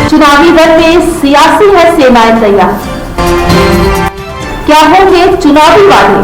चुनावी रण में सियासी है सेनाएं तैयार। क्या होंगे चुनावी वादे,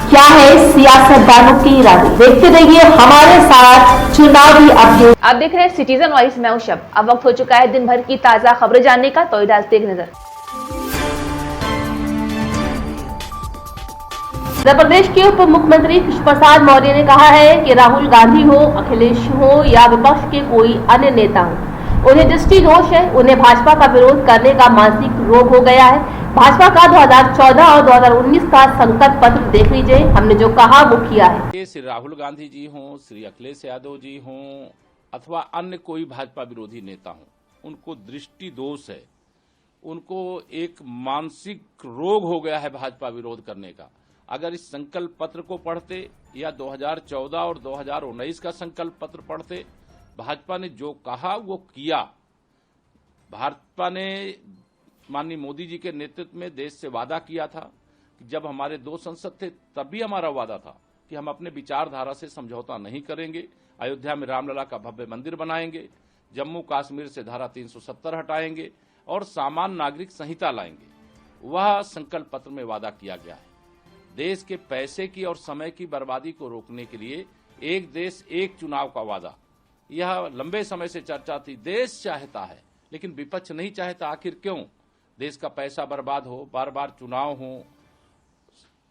क्या है सियासतदानों के इरादे, देखते रहिए हमारे साथ चुनावी अपडेट। आप देख रहे हैं सिटीजन वॉइस, मैं हूं शब। अब वक्त हो चुका है दिन भर की ताजा खबरें जानने का, तो डालते एक नजर। उत्तर प्रदेश के उप मुख्यमंत्री कृष्ण प्रसाद मौर्य ने कहा है कि राहुल गांधी हो, अखिलेश हो या विपक्ष के कोई अन्य नेता हो, उन्हें दृष्टि दोष है। उन्हें भाजपा का विरोध करने का मानसिक रोग हो गया है। भाजपा का 2014 और 2019 का संकल्प पत्र देख लीजिए, हमने जो कहा वो किया है। श्री राहुल गांधी जी हों, श्री अखिलेश यादव जी हों अथवा अन्य कोई भाजपा विरोधी नेता हों, उनको दृष्टि दोष है। उनको एक मानसिक रोग हो गया है भाजपा विरोध करने का। अगर इस संकल्प पत्र को पढ़ते या 2014 और 2019 का संकल्प पत्र पढ़ते, भाजपा ने जो कहा वो किया। भाजपा ने माननीय मोदी जी के नेतृत्व में देश से वादा किया था कि जब हमारे 2 संसद थे तभी हमारा वादा था कि हम अपने विचारधारा से समझौता नहीं करेंगे। अयोध्या में रामलला का भव्य मंदिर बनाएंगे, जम्मू कश्मीर से धारा 370 हटाएंगे और सामान्य नागरिक संहिता लाएंगे। वह संकल्प पत्र में वादा किया गया है। देश के पैसे की और समय की बर्बादी को रोकने के लिए एक देश एक चुनाव का वादा, यह लंबे समय से चर्चा थी। देश चाहता है लेकिन विपक्ष नहीं चाहता। आखिर क्यों? देश का पैसा बर्बाद हो, बार बार चुनाव हो,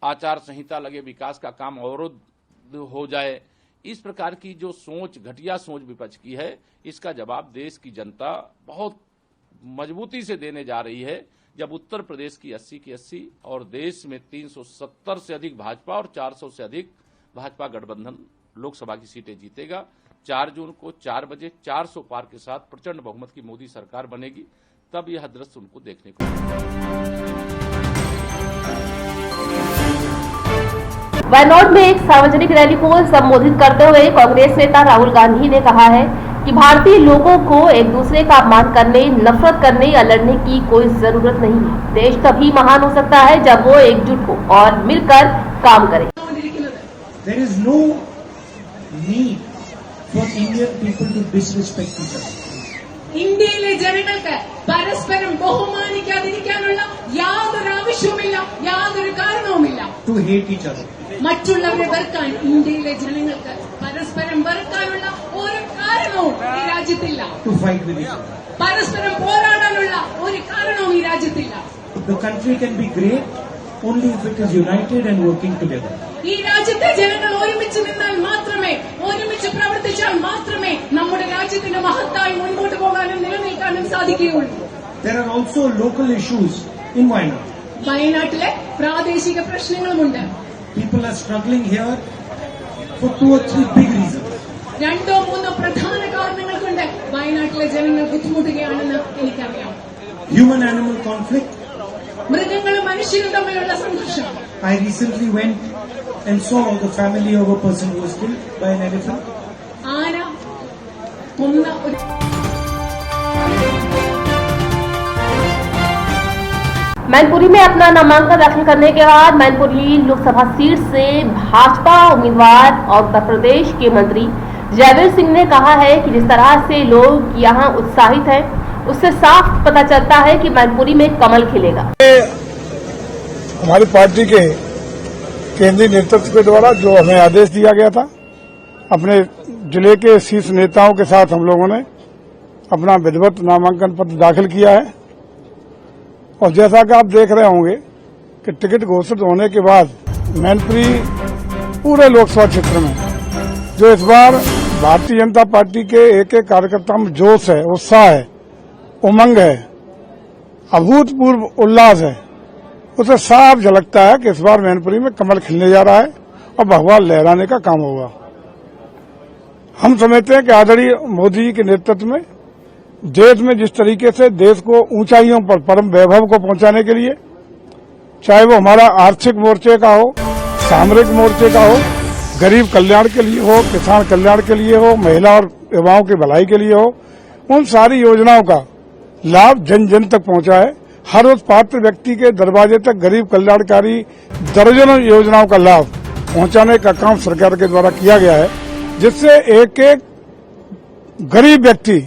आचार संहिता लगे, विकास का काम अवरुद्ध हो जाए। इस प्रकार की जो सोच, घटिया सोच विपक्ष की है, इसका जवाब देश की जनता बहुत मजबूती से देने जा रही है। जब उत्तर प्रदेश की 80 की 80 और देश में 370 से अधिक भाजपा और 400 से अधिक भाजपा गठबंधन लोकसभा की सीटें जीतेगा। 4 जून को 4 बजे 400 पार के साथ प्रचंड बहुमत की मोदी सरकार बनेगी। तब यह दृश्य उनको देखने को वायनाड में एक सार्वजनिक रैली को संबोधित करते हुए कांग्रेस नेता राहुल गांधी ने कहा है कि भारतीय लोगों को एक दूसरे का अपमान करने, नफरत करने या लड़ने की कोई जरूरत नहीं है। देश तभी महान हो सकता है जब वो एकजुट हो और मिलकर काम करे। There is no need for Indian people to disrespect each other. ഇന്ത്യയിലെ ജനങ്ങൾക്ക് പരസ്പരം ബഹുമാനിക്കാതിരിക്കാനുള്ള യാതൊരു ആവശ്യവുമില്ല, യാതൊരു കാരണവുമില്ല. To hate each other. മറ്റുള്ളവരെ വെറുക്കാൻ ഇന്ത്യയിലെ ജനങ്ങൾക്ക് പരസ്പരം വെറുക്കാനുള്ള ഒരു കാരണവും ഈ രാജ്യത്തില്ല. To fight with each other. പരസ്പരം പോരാടാനുള്ള ഒരു കാരണവും ഈ രാജ്യത്തില്ല. The country can be great only if it is united and working together. ഈ രാജ്യത്തെ ജനങ്ങൾ ഒരുമിച്ച് നിന്നാൽ മാത്രമേ, ഒരുമിച്ച് പ്രവർത്തിച്ചാൽ മാത്രമേ നമ്മുടെ രാജ്യത്തിന് മഹത്തായി മുൻപോട്ട് പോകാനും നിലനിൽക്കാനും സാധിക്കുകയുള്ളൂ. There are also local issues in Wayanad. വയനാട്ടിലെ പ്രാദേശിക പ്രശ്നങ്ങളുമുണ്ട്. People are struggling here for 2 or 3 big reasons. 2-3 പ്രധാന കാരണങ്ങൾ കൊണ്ട് വയനാട്ടിലെ ജനങ്ങൾ ബുദ്ധിമുട്ടുകയാണെന്ന് എനിക്കറിയാം. Human-animal conflict. മൃഗങ്ങളും മനുഷ്യരും തമ്മിലുള്ള സംഘർഷം. I recently went and saw the family of a person who was killed by an elephant. ആന കൊന്ന ഒരു मैनपुरी में अपना नामांकन दाखिल करने के बाद मैनपुरी लोकसभा सीट से भाजपा उम्मीदवार और उत्तर प्रदेश के मंत्री जयवीर सिंह ने कहा है कि जिस तरह से लोग यहां उत्साहित हैं, उससे साफ पता चलता है कि मैनपुरी में कमल खिलेगा। हमारी पार्टी के केंद्रीय नेतृत्व के द्वारा जो हमें आदेश दिया गया था, अपने जिले के शीर्ष नेताओं के साथ हम लोगों ने अपना विधिवत नामांकन पत्र दाखिल किया है। और जैसा कि आप देख रहे होंगे कि टिकट घोषित होने के बाद मैनपुरी पूरे लोकसभा क्षेत्र में जो इस बार भारतीय जनता पार्टी के एक एक कार्यकर्ता में जोश है, उत्साह है, उमंग है, अभूतपूर्व उल्लास है, उसे साफ झलकता है कि इस बार मैनपुरी में कमल खिलने जा रहा है और भगवा लहराने का काम होगा। हम समझते हैं कि आदरणीय मोदी जी के नेतृत्व में देश में जिस तरीके से देश को ऊंचाइयों पर परम वैभव को पहुंचाने के लिए, चाहे वो हमारा आर्थिक मोर्चे का हो, सामरिक मोर्चे का हो, गरीब कल्याण के लिए हो, किसान कल्याण के लिए हो, महिला और युवाओं की भलाई के लिए हो, उन सारी योजनाओं का लाभ जन जन तक पहुंचा है। हर उस पात्र व्यक्ति के दरवाजे तक गरीब कल्याणकारी दर्जनों योजनाओं का लाभ पहुंचाने का काम सरकार के द्वारा किया गया है, जिससे एक एक गरीब व्यक्ति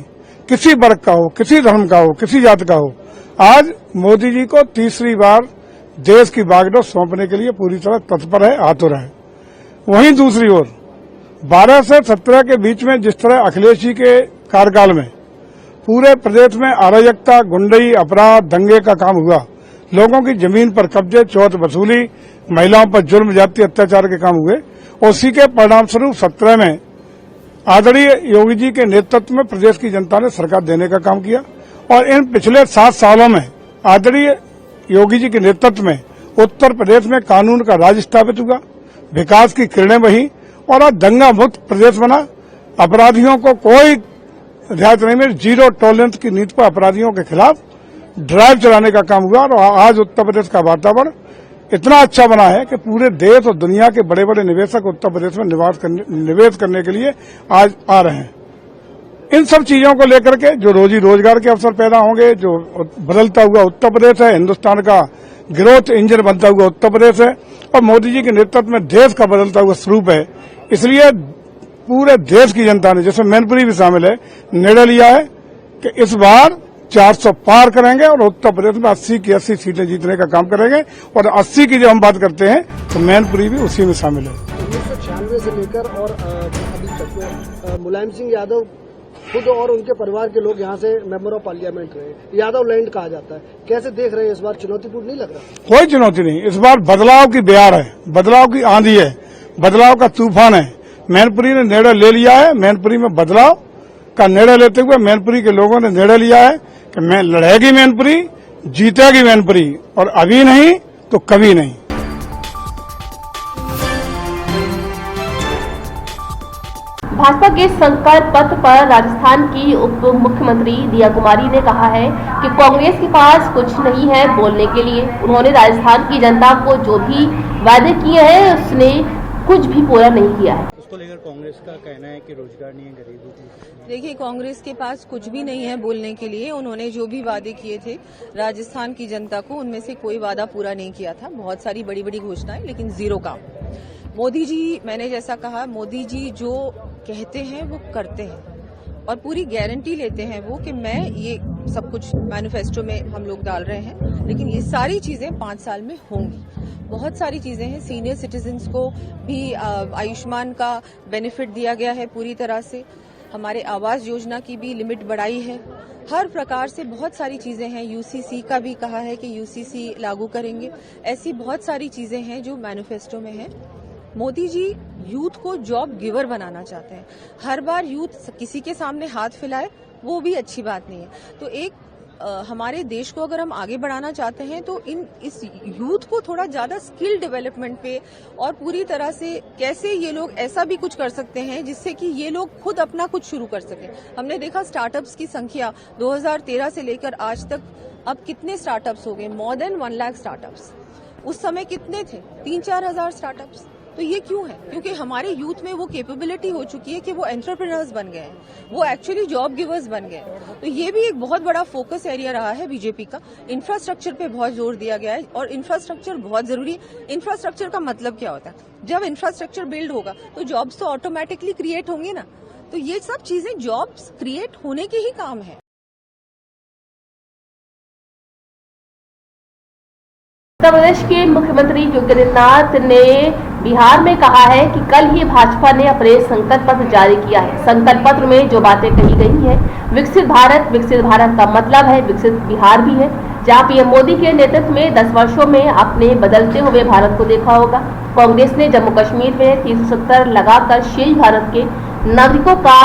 किसी वर्ग का हो, किसी धर्म का हो, किसी जाति का हो, आज मोदी जी को तीसरी बार देश की बागडोर सौंपने के लिए पूरी तरह तत्पर है, आतुर है। वहीं दूसरी ओर 12 से 17 के बीच में जिस तरह अखिलेश जी के कार्यकाल में पूरे प्रदेश में अराजकता, गुंडई, अपराध, दंगे का काम हुआ, लोगों की जमीन पर कब्जे, चौथ वसूली, महिलाओं पर जुल्म, जातीय अत्याचार के काम हुए, उसी के परिणाम स्वरूप 17 में आदरणीय योगी जी के नेतृत्व में प्रदेश की जनता ने सरकार देने का काम किया और इन पिछले 7 सालों में आदरणीय योगी जी के नेतृत्व में उत्तर प्रदेश में कानून का राज स्थापित हुआ, विकास की किरणें बही और आज दंगा मुक्त प्रदेश बना। अपराधियों को कोई रियायत नहीं मिली, जीरो टॉलरेंस की नीति पर अपराधियों के खिलाफ ड्राइव चलाने का काम हुआ और आज उत्तर प्रदेश का वातावरण इतना अच्छा बना है कि पूरे देश और दुनिया के बड़े बड़े निवेशक उत्तर प्रदेश में निवेश करने के लिए आज आ रहे हैं। इन सब चीजों को लेकर के जो रोजी रोजगार के अवसर पैदा होंगे, जो बदलता हुआ उत्तर प्रदेश है, हिन्दुस्तान का ग्रोथ इंजन बनता हुआ उत्तर प्रदेश है और मोदी जी के नेतृत्व में देश का बदलता हुआ स्वरूप है। इसलिए पूरे देश की जनता ने, जिसमें मैनपुरी भी शामिल है, निर्णय लिया है कि इस बार 400 पार करेंगे और उत्तर प्रदेश में 80 की 80 सीटें जीतने का काम करेंगे और 80 की जब हम बात करते हैं तो मैनपुरी भी उसी में शामिल है। 1996 से लेकर और अभी तक मुलायम सिंह यादव खुद और उनके परिवार के लोग यहाँ से मेंबर ऑफ पार्लियामेंट रहे, यादव लैंड कहा जाता है। कैसे देख रहे हैं इस बार, चुनौतीपूर्ण नहीं लग रहा? कोई चुनौती नहीं, इस बार बदलाव की बयार है, बदलाव की आंधी है, बदलाव का तूफान है। मैनपुरी ने निर्णय ले लिया है, मैनपुरी में बदलाव का निर्णय लेते हुए मैनपुरी के लोगों ने निर्णय लिया है कि मैं लड़ेगी मैनपुरी, जीतेगी मैनपुरी और अभी नहीं तो कभी नहीं। भाजपा के संकल्प पत्र पर राजस्थान की उप मुख्यमंत्री दिया कुमारी ने कहा है कि कांग्रेस के पास कुछ नहीं है बोलने के लिए। उन्होंने राजस्थान की जनता को जो भी वादे किए हैं उसने कुछ भी पूरा नहीं किया है। उसको लेकर कांग्रेस का कहना है कि रोजगार नहीं है गरीबों को। देखिए, कांग्रेस के पास कुछ भी नहीं है बोलने के लिए। उन्होंने जो भी वादे किए थे राजस्थान की जनता को, उनमें से कोई वादा पूरा नहीं किया था। बहुत सारी बड़ी बड़ी घोषणाएं, लेकिन जीरो काम। मोदी जी, मैंने जैसा कहा, मोदी जी जो कहते हैं वो करते हैं और पूरी गारंटी लेते हैं वो कि मैं ये सब कुछ मैनिफेस्टो में हम लोग डाल रहे हैं, लेकिन ये सारी चीजें 5 साल में होंगी। बहुत सारी चीजें हैं। सीनियर सिटीजन्स को भी आयुष्मान का बेनिफिट दिया गया है पूरी तरह से। हमारे आवास योजना की भी लिमिट बढ़ाई है। हर प्रकार से बहुत सारी चीजें हैं। यूसीसी का भी कहा है कि यूसीसी लागू करेंगे। ऐसी बहुत सारी चीजें हैं जो मैनिफेस्टो में है। मोदी जी यूथ को जॉब गिवर बनाना चाहते हैं। हर बार यूथ किसी के सामने हाथ फैलाए वो भी अच्छी बात नहीं है। तो एक हमारे देश को अगर हम आगे बढ़ाना चाहते हैं तो इस यूथ को थोड़ा ज्यादा स्किल डेवलपमेंट पे और पूरी तरह से कैसे ये लोग ऐसा भी कुछ कर सकते हैं जिससे कि ये लोग खुद अपना कुछ शुरू कर सकें। हमने देखा स्टार्टअप्स की संख्या 2013 से लेकर आज तक अब कितने स्टार्टअप्स हो गए, मोर देन 1 लाख स्टार्टअप्स। उस समय कितने थे? 3-4 हजार स्टार्टअप्स। तो ये क्यों है? क्योंकि हमारे यूथ में वो कैपेबिलिटी हो चुकी है कि वो एंटरप्रेन्योर्स बन गए हैं, वो एक्चुअली जॉब गिवर्स बन गए हैं। तो ये भी एक बहुत बड़ा फोकस एरिया रहा है बीजेपी का। इंफ्रास्ट्रक्चर पे बहुत जोर दिया गया है और इंफ्रास्ट्रक्चर बहुत जरूरी है। इंफ्रास्ट्रक्चर का मतलब क्या होता है? जब इंफ्रास्ट्रक्चर बिल्ड होगा तो जॉब्स तो ऑटोमेटिकली क्रिएट होंगी ना। तो ये सब चीजें जॉब्स क्रिएट होने के ही काम है। उत्तर प्रदेश के मुख्यमंत्री योगी आदित्यनाथ ने बिहार में कहा है कि कल ही भाजपा ने अपने संकल्प पत्र जारी किया है। संकल्प पत्र में जो बातें कही गई है, विकसित भारत का मतलब है विकसित बिहार भी है, जहां पीएम मोदी के नेतृत्व में 10 वर्षों में अपने बदलते हुए भारत को देखा होगा। कांग्रेस ने जम्मू कश्मीर में 370 लगाकर शेष भारत के नागरिकों का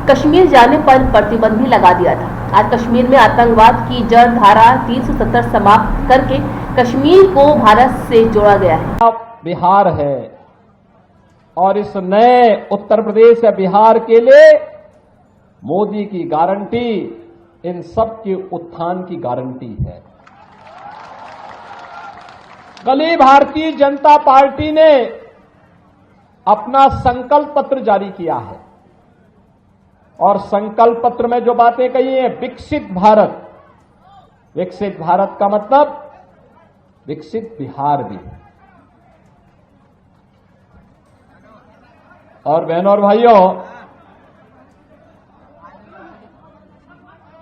कश्मीर जाने पर प्रतिबंध भी लगा दिया था। आज कश्मीर में आतंकवाद की जड़ धारा 370 समाप्त करके कश्मीर को भारत से जोड़ा गया है। बिहार है और इस नए उत्तर प्रदेश या बिहार के लिए मोदी की गारंटी इन सब के उत्थान की गारंटी है। कल ही भारतीय जनता पार्टी ने अपना संकल्प पत्र जारी किया है और संकल्प पत्र में जो बातें कही हैं, विकसित भारत का मतलब विकसित बिहार भी है। और बहनों और भाइयों,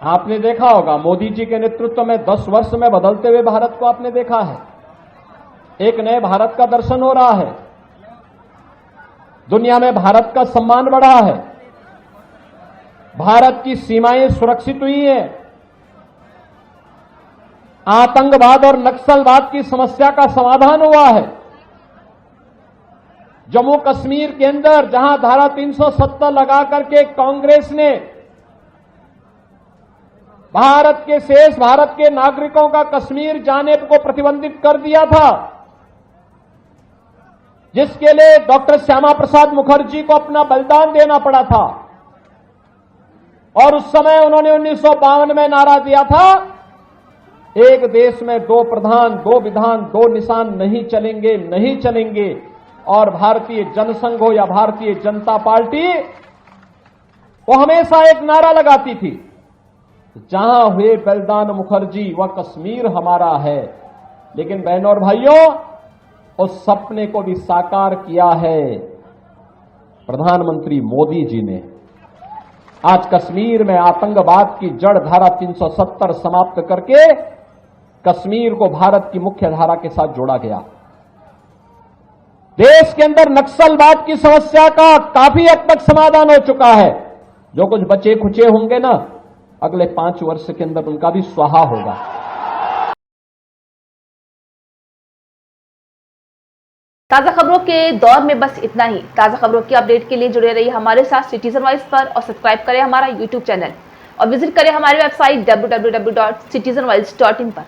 आपने देखा होगा मोदी जी के नेतृत्व में 10 वर्ष में बदलते हुए भारत को आपने देखा है। एक नए भारत का दर्शन हो रहा है, दुनिया में भारत का सम्मान बढ़ा है, भारत की सीमाएं सुरक्षित हुई हैं, आतंकवाद और नक्सलवाद की समस्या का समाधान हुआ है। जम्मू कश्मीर के अंदर जहां धारा 370 लगा करके कांग्रेस ने भारत के नागरिकों का कश्मीर जाने को प्रतिबंधित कर दिया था, जिसके लिए डॉक्टर श्यामा प्रसाद मुखर्जी को अपना बलिदान देना पड़ा था। और उस समय उन्होंने 1952 में नारा दिया था, एक देश में 2 प्रधान 2 विधान 2 निशान नहीं चलेंगे। और भारतीय जनसंघ हो या भारतीय जनता पार्टी, वो हमेशा एक नारा लगाती थी, जहां हुए बलिदान मुखर्जी वह कश्मीर हमारा है। लेकिन बहनों और भाइयों, उस सपने को भी साकार किया है प्रधानमंत्री मोदी जी ने। आज कश्मीर में आतंकवाद की जड़ धारा 370 समाप्त करके कश्मीर को भारत की मुख्य धारा के साथ जोड़ा गया। देश के अंदर नक्सलवाद की समस्या का काफी हद तक समाधान हो चुका है। जो कुछ बचे खुचे होंगे ना, अगले 5 वर्ष के अंदर उनका भी स्वाहा होगा। ताजा खबरों के दौर में बस इतना ही। ताजा खबरों की अपडेट के लिए जुड़े रहिए हमारे साथ सिटीजन वॉइस पर और सब्सक्राइब करें हमारा यूट्यूब चैनल और विजिट करें हमारी वेबसाइट www.citizenvoice.in पर।